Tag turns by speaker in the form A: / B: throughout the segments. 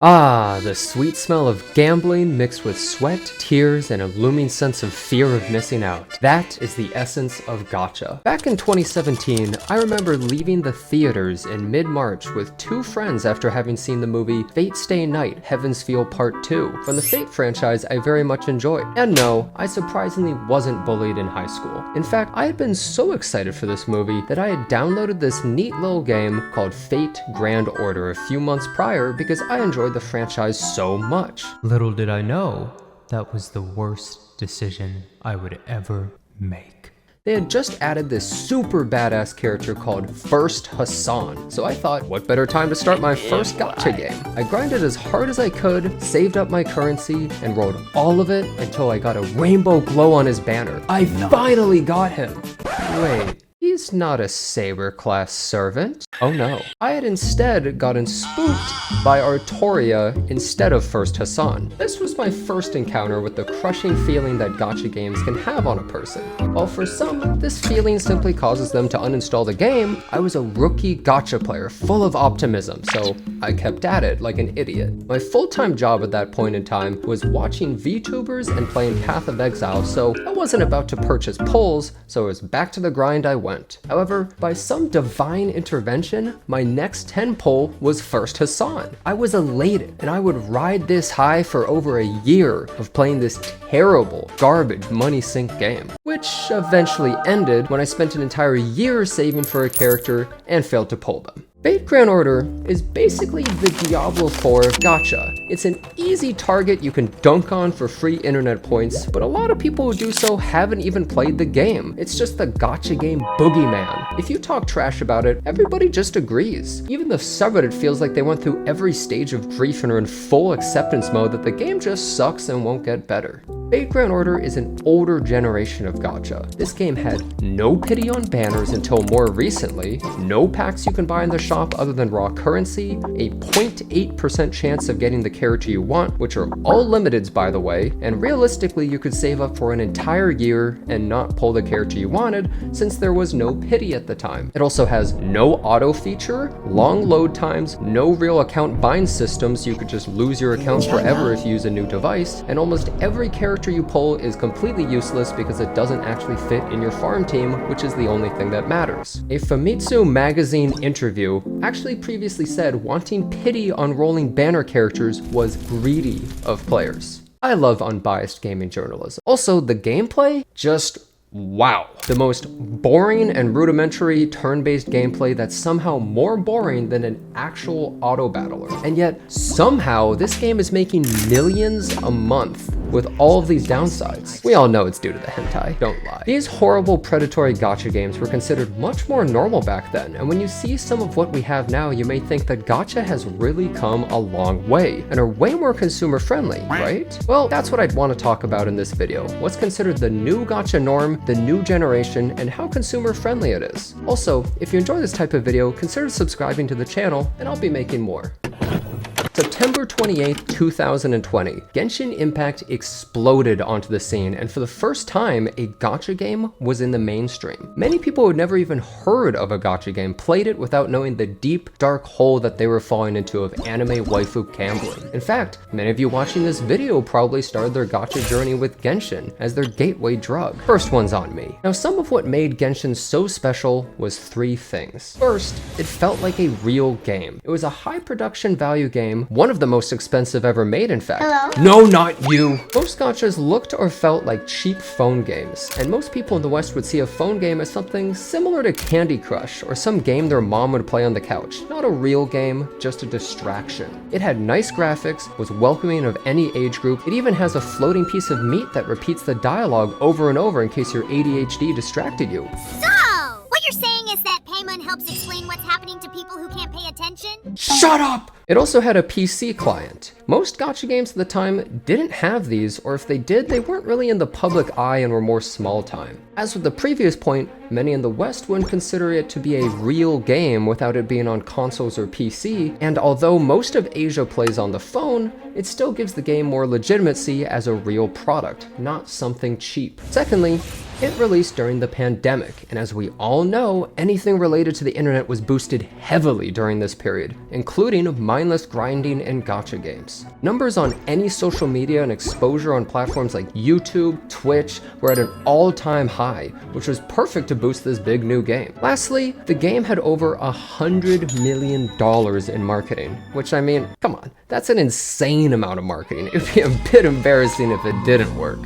A: Ah, the sweet smell of gambling mixed with sweat, tears, and a looming sense of fear of missing out. That is the essence of Gacha. Back in 2017, I remember leaving the theaters in mid-March with two friends after having seen the movie Fate Stay Night, Heaven's Feel Part 2 from the Fate franchise I very much enjoyed. And no, I surprisingly wasn't bullied in high school. In fact, I had been so excited for this movie that I had downloaded this neat little game called Fate Grand Order a few months prior because I enjoyed the franchise so much. Little did I know, that was the worst decision I would ever make. They had just added this super badass character called First Hassan, so I thought, what better time to start my first gacha game? I grinded as hard as I could, saved up my currency, and rolled all of it until I got a rainbow glow on his banner. I finally got him! Wait. He's not a Saber class servant. Oh no. I had instead gotten spooked by Artoria instead of First Hassan. This was my first encounter with the crushing feeling that gacha games can have on a person. While for some, this feeling simply causes them to uninstall the game, I was a rookie gacha player full of optimism, so I kept at it like an idiot. My full-time job at that point in time was watching VTubers and playing Path of Exile, so I wasn't about to purchase pulls, so it was back to the grind I went. However, by some divine intervention, my next 10 pull was First Hassan. I was elated, and I would ride this high for over a year of playing this terrible, garbage money sink game, which eventually ended when I spent an entire year saving for a character and failed to pull them. Fate Grand Order is basically the Diablo 4 of gacha. It's an easy target you can dunk on for free internet points, but a lot of people who do so haven't even played the game. It's just the gacha game boogeyman. If you talk trash about it, everybody just agrees. Even the subreddit feels like they went through every stage of grief and are in full acceptance mode that the game just sucks and won't get better. Fate Grand Order is an older generation of gacha. This game had no pity on banners until more recently, no packs you can buy in the shop other than raw currency, a 0.8% chance of getting the character you want, which are all limiteds by the way, and realistically you could save up for an entire year and not pull the character you wanted since there was no pity at the time. It also has no auto feature, long load times, no real account bind systems, you could just lose your account forever if you use a new device, and almost every character you pull is completely useless because it doesn't actually fit in your farm team, which is the only thing that matters. A Famitsu magazine interview actually previously said wanting pity on rolling banner characters was greedy of players. I love unbiased gaming journalism. Also, the gameplay, just wow. The most boring and rudimentary turn-based gameplay that's somehow more boring than an actual auto battler. And yet, somehow, this game is making millions a month with all of these downsides. We all know it's due to the hentai, don't lie. These horrible predatory gacha games were considered much more normal back then, and when you see some of what we have now, you may think that gacha has really come a long way, and are way more consumer friendly, right? Well, that's what I'd want to talk about in this video. What's considered the new gacha norm, the new generation, and how consumer friendly it is. Also, if you enjoy this type of video, consider subscribing to the channel, and I'll be making more. September 28th, 2020, Genshin Impact exploded onto the scene, and for the first time, a gacha game was in the mainstream. Many people who had never even heard of a gacha game played it without knowing the deep, dark hole that they were falling into of anime waifu gambling. In fact, many of you watching this video probably started their gacha journey with Genshin as their gateway drug. First one's on me. Now, some of what made Genshin so special was three things. First, it felt like a real game. It was a high production value game, one of the most expensive ever made, in fact. Hello? No, not you! Most gachas looked or felt like cheap phone games, and most people in the West would see a phone game as something similar to Candy Crush, or some game their mom would play on the couch. Not a real game, just a distraction. It had nice graphics, was welcoming of any age group, it even has a floating piece of meat that repeats the dialogue over and over in case your ADHD distracted you.
B: So, what you're saying is that Paimon helps explain what's happening to people who can't pay attention?
A: Shut up! It also had a PC client. Most gacha games at the time didn't have these, or if they did, they weren't really in the public eye and were more small time. As with the previous point, many in the West wouldn't consider it to be a real game without it being on consoles or PC, and although most of Asia plays on the phone, it still gives the game more legitimacy as a real product, not something cheap. Secondly, it released during the pandemic, and as we all know, anything related to the internet was boosted heavily during this period, including mindless grinding and gacha games. Numbers on any social media and exposure on platforms like YouTube, Twitch were at an all-time high, which was perfect to boost this big new game. Lastly, the game had over $100 million in marketing, which, I mean, come on, that's an insane amount of marketing. It would be a bit embarrassing if it didn't work.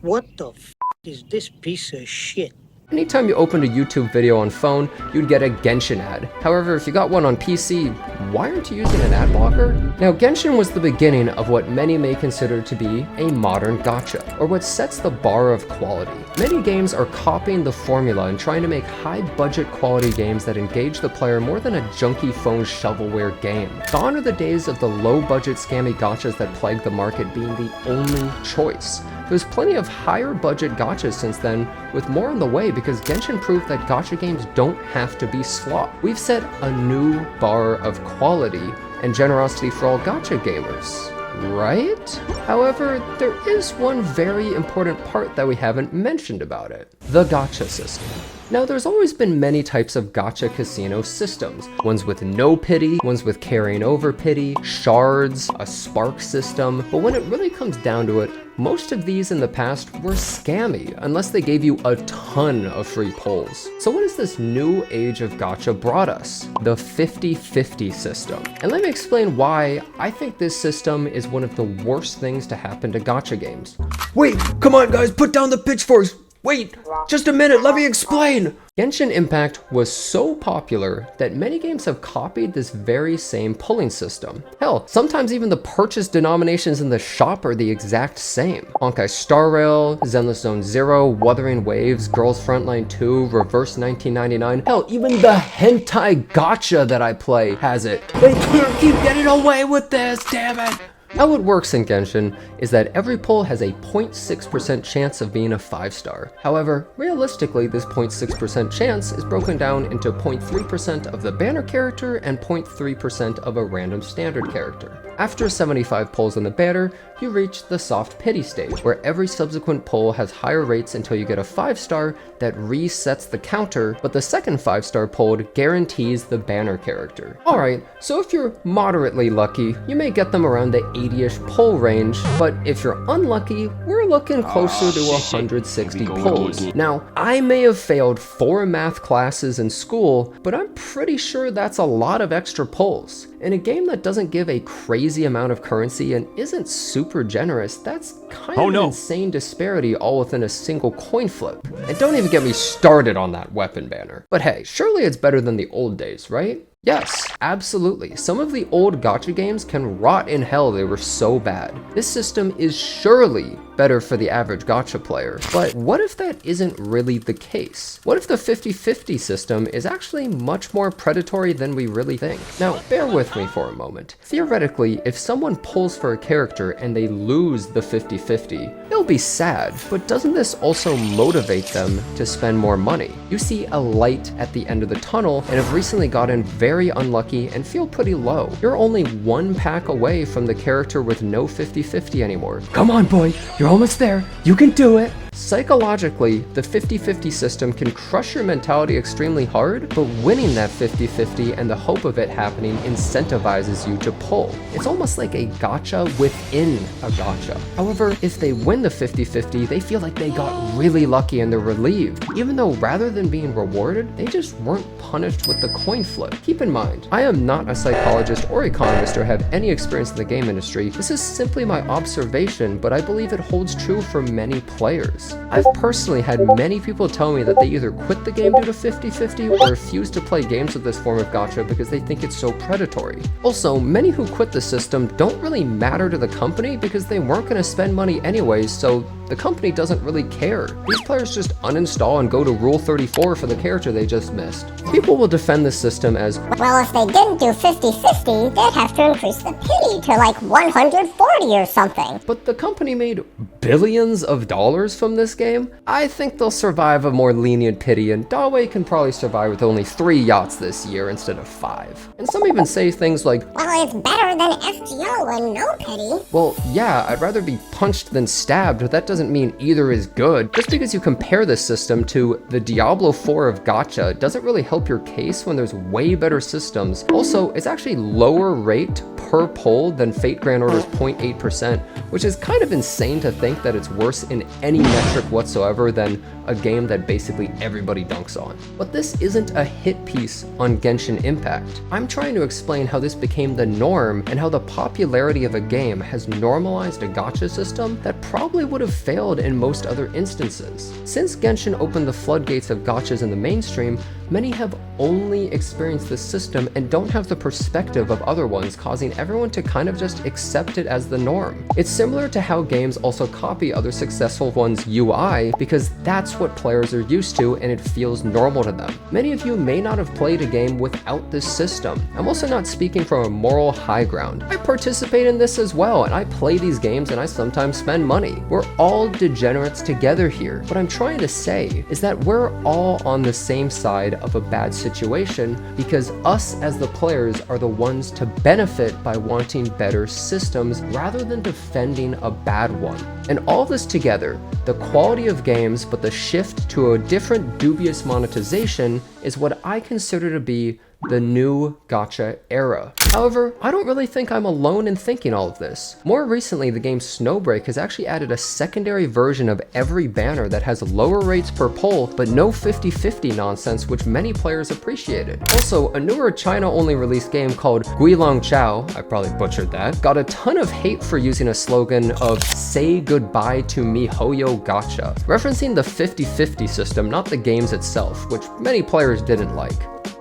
C: What the f is this piece of shit?
A: Anytime you opened a YouTube video on phone, you'd get a Genshin ad. However, if you got one on PC, why aren't you using an ad blocker? Now, Genshin was the beginning of what many may consider to be a modern gacha, or what sets the bar of quality. Many games are copying the formula and trying to make high-budget quality games that engage the player more than a junky phone shovelware game. Gone are the days of the low-budget scammy gachas that plagued the market being the only choice. There's plenty of higher budget gachas since then, with more on the way because Genshin proved that gacha games don't have to be slop. We've set a new bar of quality and generosity for all gacha gamers, right? However, there is one very important part that we haven't mentioned about it: the gacha system. Now, there's always been many types of gacha casino systems. Ones with no pity, ones with carrying over pity, shards, a spark system. But when it really comes down to it, most of these in the past were scammy, unless they gave you a ton of free pulls. So what has this new age of gacha brought us? The 50-50 system. And let me explain why I think this system is one of the worst things to happen to gacha games. Wait, come on guys, put down the pitchforks! Wait, just a minute, let me explain! Genshin Impact was so popular that many games have copied this very same pulling system. Hell, sometimes even the purchase denominations in the shop are the exact same. Honkai Star Rail, Zenless Zone Zero, Wuthering Waves, Girls Frontline 2, Reverse 1999, hell, even the hentai gacha that I play has it. They can't keep getting away with this, damn it! How it works in Genshin is that every pull has a 0.6% chance of being a 5-star. However, realistically, this 0.6% chance is broken down into 0.3% of the banner character and 0.3% of a random standard character. After 75 pulls in the banner, you reach the soft pity stage, where every subsequent pull has higher rates until you get a 5-star that resets the counter, but the second 5-star pulled guarantees the banner character. Alright, so if you're moderately lucky, you may get them around the 80-ish pull range, but if you're unlucky, we're looking closer to 160 pulls. Now, I may have failed 4 math classes in school, but I'm pretty sure that's a lot of extra pulls. In a game that doesn't give a crazy amount of currency and isn't super generous, that's kind of an insane disparity all within a single coin flip. And don't even get me started on that weapon banner. But hey, surely it's better than the old days, right? Yes, absolutely. Some of the old gacha games can rot in hell, they were so bad. This system is surely better for the average gacha player. But what if that isn't really the case? What if the 50-50 system is actually much more predatory than we really think? Now, bear with me for a moment. Theoretically, if someone pulls for a character and they lose the 50-50, they'll be sad, but doesn't this also motivate them to spend more money? You see a light at the end of the tunnel and have recently gotten very unlucky and feel pretty low. You're only 1 pack away from the character with no 50-50 anymore. Come on, boy, you're almost there. You can do it. Psychologically, the 50-50 system can crush your mentality extremely hard, but winning that 50-50 and the hope of it happening incentivizes you to pull. It's almost like a gacha within a gacha. However, if they win the 50-50, they feel like they got really lucky and they're relieved, even though rather than being rewarded, they just weren't punished with the coin flip. Keep in mind, I am not a psychologist or economist or have any experience in the game industry. This is simply my observation, but I believe it holds true for many players. I've personally had many people tell me that they either quit the game due to 50-50 or refuse to play games with this form of gacha because they think it's so predatory. Also, many who quit the system don't really matter to the company because they weren't going to spend money anyways, so The company doesn't really care. These players just uninstall and go to Rule 34 for the character they just missed. People will defend this system as,
D: well, if they didn't do 50-50, they'd have to increase the pity to like 140 or something.
A: but the company made billions of dollars from this game. I think they'll survive a more lenient pity, and Dawei can probably survive with only 3 yachts this year instead of 5. And some even say things like,
D: Well, it's better than FGO and no pity.
A: well, yeah, I'd rather be punched than stabbed, but that doesn't mean either is good. Just because you compare this system to the Diablo 4 of Gacha doesn't really help your case when there's way better systems. Also, it's actually lower rate per poll than Fate Grand Order's 0.8%, which is kind of insane to think that it's worse in any metric whatsoever than a game that basically everybody dunks on. But this isn't a hit piece on Genshin Impact. I'm trying to explain how this became the norm and how the popularity of a game has normalized a gacha system that probably would have failed in most other instances. Since Genshin opened the floodgates of gachas in the mainstream, many have only experienced this system and don't have the perspective of other ones, causing everyone to kind of just accept it as the norm. It's similar to how games also copy other successful ones' UI because that's what players are used to and it feels normal to them. Many of you may not have played a game without this system. I'm also not speaking from a moral high ground. I participate in this as well, and I play these games and I sometimes spend money. We're all degenerates together here. What I'm trying to say is that we're all on the same side of a bad situation because us as the players are the ones to benefit by wanting better systems rather than defending a bad one. And all this together, the quality of games but the shift to a different dubious monetization, is what I consider to be the new gacha era. However, I don't really think I'm alone in thinking all of this. More recently, the game Snowbreak has actually added a secondary version of every banner that has lower rates per poll, but no 50-50 nonsense, which many players appreciated. Also, a newer China-only released game called Guilong Chao, I probably butchered that, got a ton of hate for using a slogan of "Say goodbye to MiHoYo Gacha," referencing the 50-50 system, not the games itself, which many players didn't like.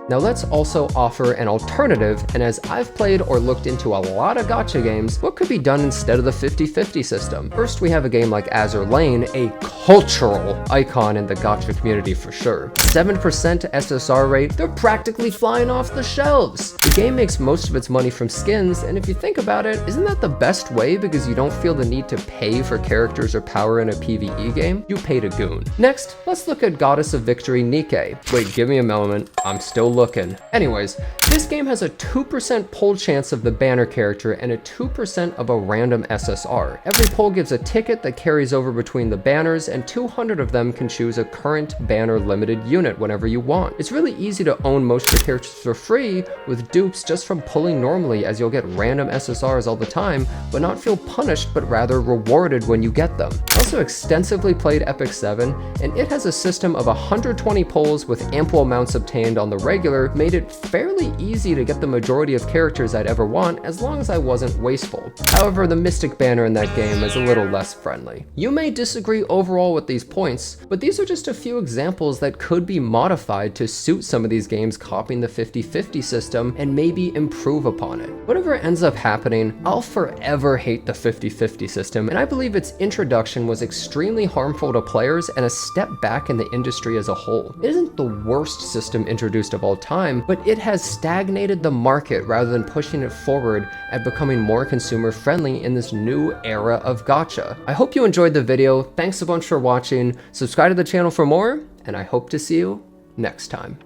A: Now let's also offer an alternative, and as I've played or looked into a lot of gacha games, what could be done instead of the 50-50 system? First, we have a game like Azur Lane, a cultural icon in the gacha community for sure. 7% SSR rate, they're practically flying off the shelves. The game makes most of its money from skins, and if you think about it, isn't that the best way because you don't feel the need to pay for characters or power in a PvE game? You pay to goon. Next, let's look at Goddess of Victory Nikke. Wait, give me a moment, I'm still looking. Anyways, this game has a 2% poll chance of the banner character and a 2% of a random SSR. Every poll gives a ticket that carries over between the banners, and 200 of them can choose a current banner limited unit whenever you want. It's really easy to own most of the characters for free with dupes just from pulling normally, as you'll get random SSRs all the time, but not feel punished but rather rewarded when you get them. I also extensively played Epic 7, and it has a system of 120 polls with ample amounts obtained on the regular, made it fairly easy to get the majority of characters I'd ever want as long as I wasn't wasteful. However, the Mystic banner in that game is a little less friendly. You may disagree overall with these points, but these are just a few examples that could be modified to suit some of these games copying the 50-50 system and maybe improve upon it. Whatever ends up happening, I'll forever hate the 50-50 system, and I believe its introduction was extremely harmful to players and a step back in the industry as a whole. It isn't the worst system introduced of all time, but it has stagnated the market rather than pushing it forward at becoming more consumer friendly in this new era of gacha. I hope you enjoyed the video. Thanks a bunch for watching. Subscribe to the channel for more, and I hope to see you next time.